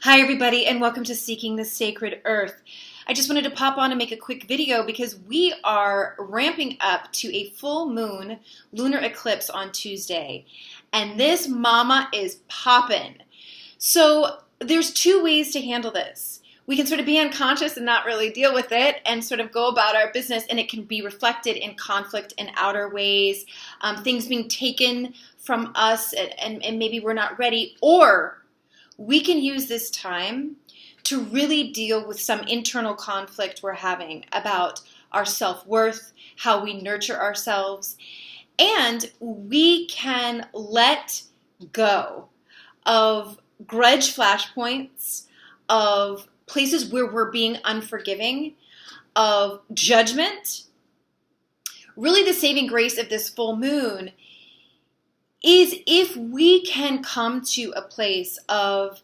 Hi everybody and welcome to Seeking the Sacred Earth. I just wanted to pop on and make a quick video because we are ramping up to a full moon lunar eclipse on Tuesday. And this mama is poppin'. So there's two ways to handle this. We can sort of be unconscious and not really deal with it and sort of go about our business, and it can be reflected in conflict in outer ways, things being taken from us and maybe we're not ready, or we can use this time to really deal with some internal conflict we're having about our self-worth, how we nurture ourselves, and we can let go of grudge flashpoints, of places where we're being unforgiving, of judgment. Really, the saving grace of this full moon is if we can come to a place of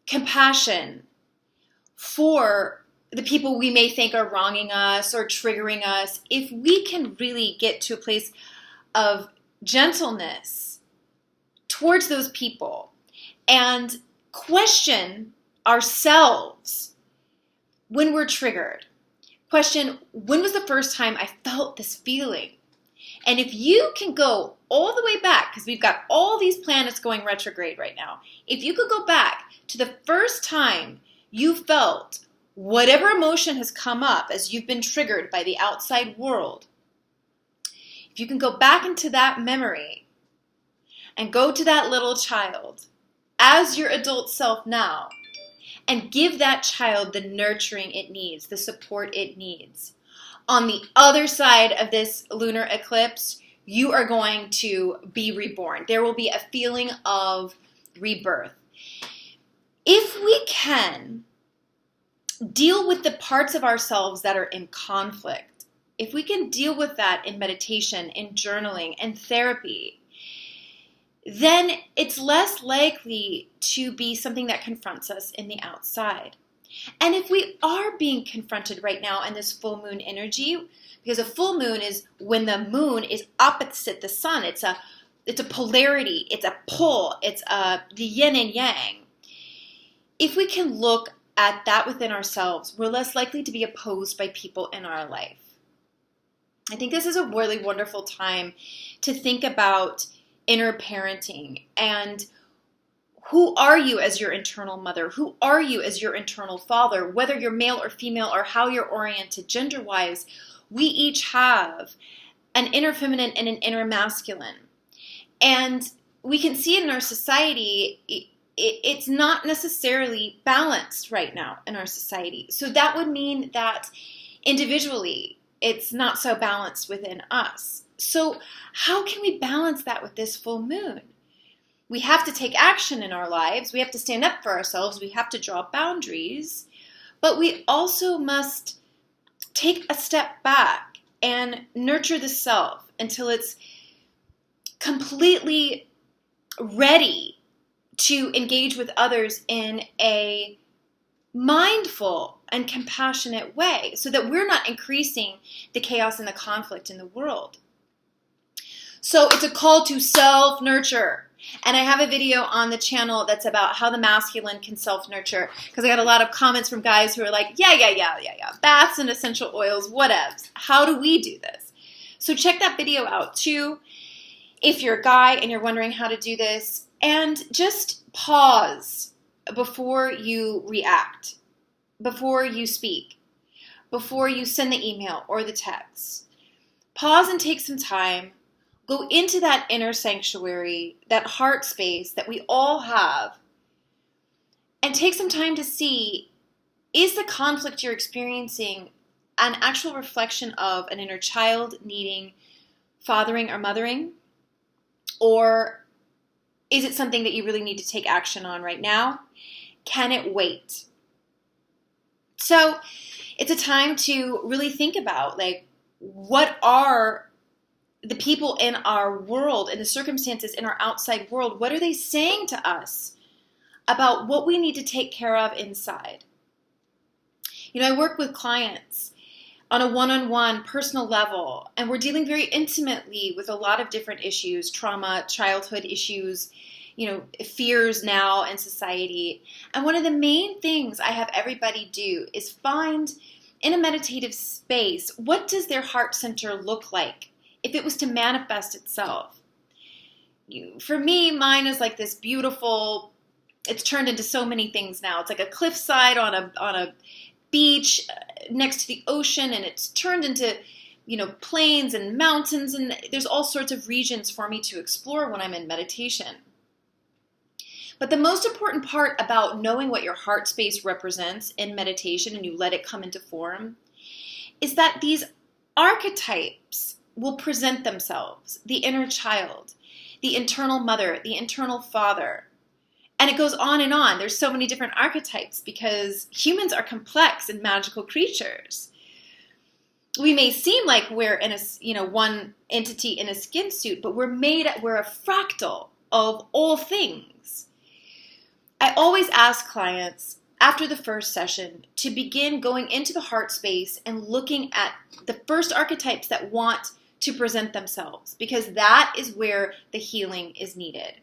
compassion for the people we may think are wronging us or triggering us, if we can really get to a place of gentleness towards those people and question ourselves when we're triggered. Question, when was the first time I felt this feeling? And if you can go all the way back, because we've got all these planets going retrograde right now, if you could go back to the first time you felt whatever emotion has come up as you've been triggered by the outside world, if you can go back into that memory and go to that little child as your adult self now and give that child the nurturing it needs, the support it needs. On the other side of this lunar eclipse, you are going to be reborn. There will be a feeling of rebirth. If we can deal with the parts of ourselves that are in conflict, if we can deal with that in meditation, in journaling, and therapy, then it's less likely to be something that confronts us in the outside. And if we are being confronted right now in this full moon energy, because a full moon is when the moon is opposite the sun, it's a polarity, it's a pull, it's the yin and yang. If we can look at that within ourselves, we're less likely to be opposed by people in our life. I think this is a really wonderful time to think about inner parenting and who are you as your internal mother? Who are you as your internal father? Whether you're male or female or how you're oriented gender-wise, we each have an inner feminine and an inner masculine. And we can see it in our society, it's not necessarily balanced right now in our society. So that would mean that individually, it's not so balanced within us. So how can we balance that with this full moon? We have to take action in our lives. We have to stand up for ourselves. We have to draw boundaries. But we also must take a step back and nurture the self until it's completely ready to engage with others in a mindful and compassionate way so that we're not increasing the chaos and the conflict in the world. So it's a call to self-nurture. And I have a video on the channel that's about how the masculine can self-nurture, because I got a lot of comments from guys who are like, yeah, baths and essential oils, whatevs. How do we do this? So check that video out too if you're a guy and you're wondering how to do this. And just pause before you react, before you speak, before you send the email or the text. Pause and take some time. Go into that inner sanctuary, that heart space that we all have, and take some time to see, is the conflict you're experiencing an actual reflection of an inner child needing fathering or mothering? Or is it something that you really need to take action on right now? Can it wait? So it's a time to really think about, like, what are the people in our world and the circumstances in our outside world, what are they saying to us about what we need to take care of inside? You know, I work with clients on a one-on-one personal level, and we're dealing very intimately with a lot of different issues, trauma, childhood issues, fears now in society. And one of the main things I have everybody do is find in a meditative space, what does their heart center look like if it was to manifest itself? For me, mine is like this beautiful, it's turned into so many things now. It's like a cliffside on a beach next to the ocean, and it's turned into plains and mountains, and there's all sorts of regions for me to explore when I'm in meditation. But the most important part about knowing what your heart space represents in meditation, and you let it come into form, is that these archetypes will present themselves. The inner child, the internal mother, the internal father. And it goes on and on. There's so many different archetypes because humans are complex and magical creatures. We may seem like we're in one entity in a skin suit, but we're a fractal of all things. I always ask clients after the first session to begin going into the heart space and looking at the first archetypes that want to present themselves, because that is where the healing is needed.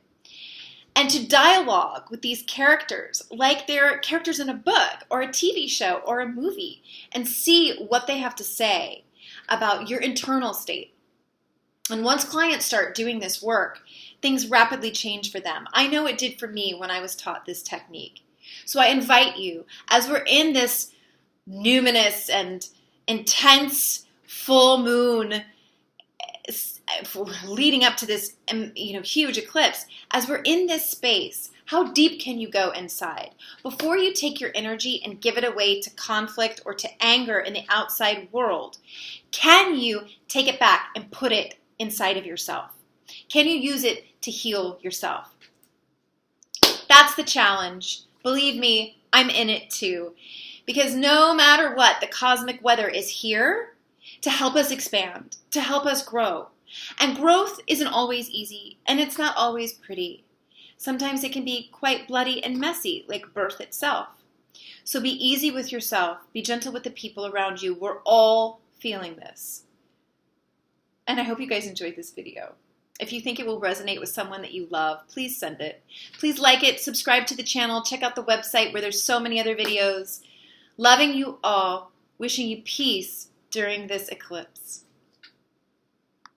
And to dialogue with these characters like they're characters in a book or a TV show or a movie, and see what they have to say about your internal state. And once clients start doing this work, things rapidly change for them. I know it did for me when I was taught this technique. So I invite you, as we're in this numinous and intense full moon leading up to this huge eclipse, as we're in this space, how deep can you go inside? Before you take your energy and give it away to conflict or to anger in the outside world, can you take it back and put it inside of yourself? Can you use it to heal yourself? That's the challenge. Believe me, I'm in it too. Because no matter what, the cosmic weather is here to help us expand, to help us grow. And growth isn't always easy, and it's not always pretty. Sometimes it can be quite bloody and messy, like birth itself. So be easy with yourself. Be gentle with the people around you. We're all feeling this. And I hope you guys enjoyed this video. If you think it will resonate with someone that you love, please send it. Please like it, subscribe to the channel, check out the website where there's so many other videos. Loving you all, wishing you peace during this eclipse.